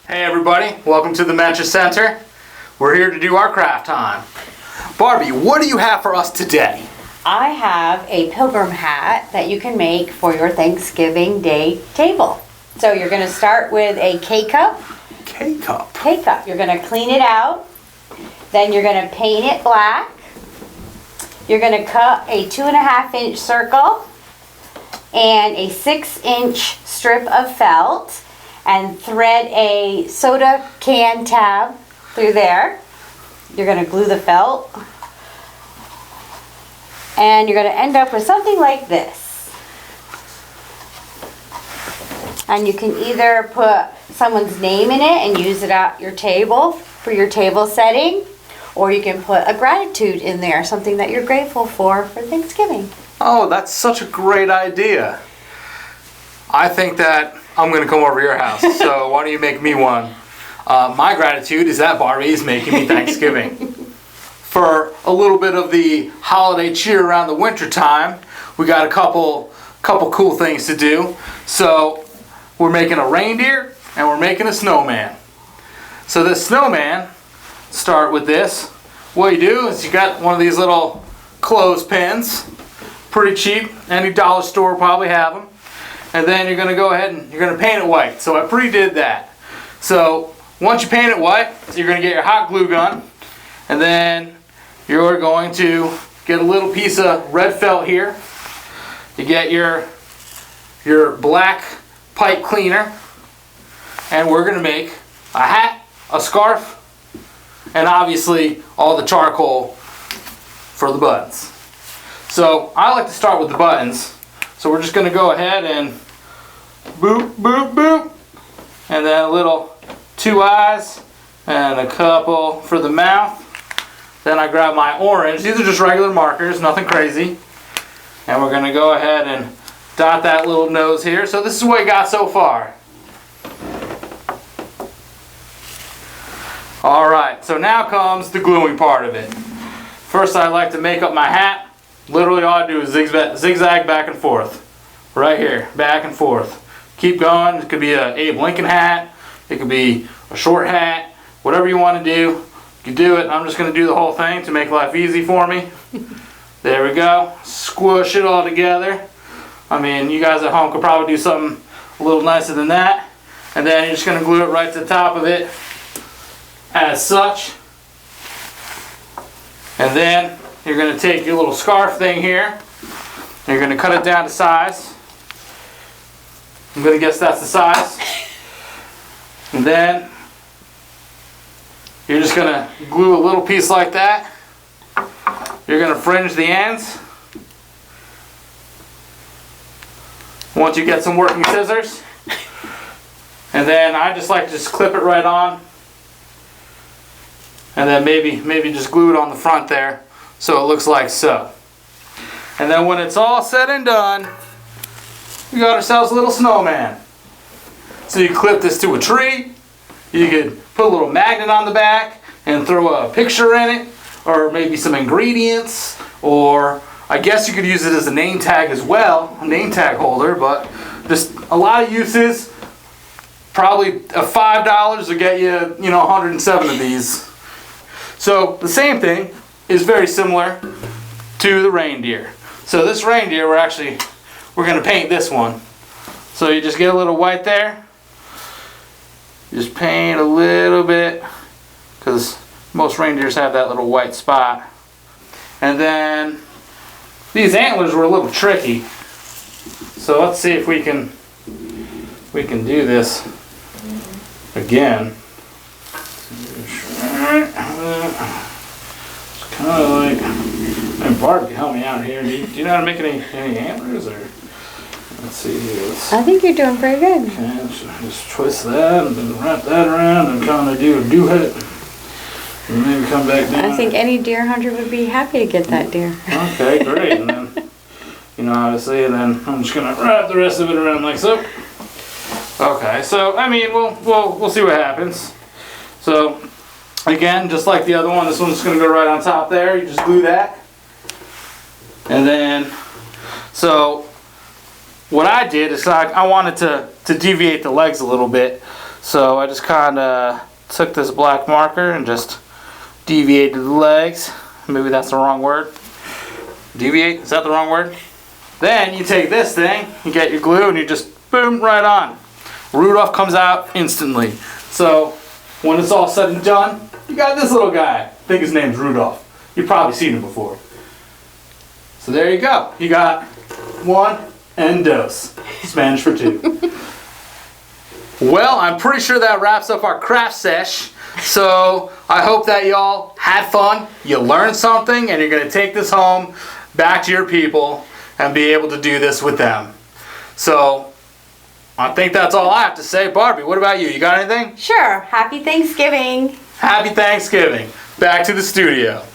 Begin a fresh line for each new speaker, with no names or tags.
Hey everybody, welcome to the Mentor Center. We're here to do our craft time. Barbie, what do you have for us today?
I have a Pilgrim hat that you can make for your Thanksgiving Day table. So you're going to start with a K-cup.
K-cup?
K-cup. You're going to clean it out. Then you're going to paint it black. You're going to cut a 2.5-inch circle and a 6-inch strip of felt and thread a soda can tab through there. You're going to glue the felt. And you're going to end up with something like this. And you can either put someone's name in it and use it at your table for your table setting, or you can put a gratitude in there, something that you're grateful for Thanksgiving.
Oh, that's such a great idea. I think that I'm going to come over to your house, so why don't you make me one? My gratitude is that Barbie is making me Thanksgiving. For a little bit of the holiday cheer around the winter time, we got a couple cool things to do. So we're making a reindeer and we're making a snowman. So this snowman, start with this. What you do is you got one of these little clothespins, pretty cheap. Any dollar store will probably have them. And then you're going to go ahead and you're going to paint it white. So I pre-did that. So once you paint it white, you're going to get your hot glue gun, and then you're going to get a little piece of red felt here. You get your black pipe cleaner, and we're going to make a hat, a scarf, and obviously all the charcoal for the buttons. So I like to start with the buttons. So we're just going to go ahead and boop, boop, boop, and then a little 2 eyes and a couple for the mouth. Then I grab my orange. These are just regular markers, nothing crazy. And we're going to go ahead and dot that little nose here. So this is what you got so far. Alright, so now comes the gluing part of it. First I like to make up my hat. Literally all I do is zigzag back and forth. Right here, back and forth. Keep going. It could be a Abe Lincoln hat. It could be a short hat. Whatever you want to do, you can do it. I'm just going to do the whole thing to make life easy for me. There we go. Squish it all together. I mean, you guys at home could probably do something a little nicer than that. And then you're just going to glue it right to the top of it as such. And then you're going to take your little scarf thing here. And you're going to cut it down to size. I'm going to guess that's the size. And then you're just going to glue a little piece like that. You're going to fringe the ends. Once you get some working scissors. And then I just like to just clip it right on. And then maybe just glue it on the front there so it looks like so. And then when it's all said and done, we got ourselves a little snowman. So you clip this to a tree. You could put a little magnet on the back and throw a picture in it, or maybe some ingredients, or I guess you could use it as a name tag as well, a name tag holder, but just a lot of uses. Probably a $5 will get you, 107 of these. So the same thing is very similar to the reindeer. So this reindeer, we're going to paint this one. So you just get a little white there. Just paint a little bit, because most reindeers have that little white spot. And then these antlers were a little tricky. So let's see if we can do this again. It's kind of like, and Barb can help me out here. Do you know how to make any antlers, or? Let's see here.
I think you're doing pretty good.
Okay, just twist that and then wrap that around and kind of do a do-hit. And maybe come back down.
I think any deer hunter would be happy to get that deer.
Okay, great. And then, obviously, and then I'm just gonna wrap the rest of it around like so. Okay, so I mean, we'll see what happens. So again, just like the other one, this one's just gonna go right on top there. You just glue that, and then so what I did is I wanted to deviate the legs a little bit. So I just kind of took this black marker and just deviated the legs. Maybe that's the wrong word. Deviate, is that the wrong word? Then you take this thing, you get your glue, and you just boom, right on. Rudolph comes out instantly. So when it's all said and done, you got this little guy. I think his name's Rudolph. You've probably seen him before. So there you go. You got one and dos. Spanish for two. Well, I'm pretty sure that wraps up our craft sesh. So I hope that y'all had fun, you learned something, and you're going to take this home back to your people and be able to do this with them. So I think that's all I have to say. Barbie, what about you? You got anything?
Sure. Happy Thanksgiving.
Happy Thanksgiving. Back to the studio.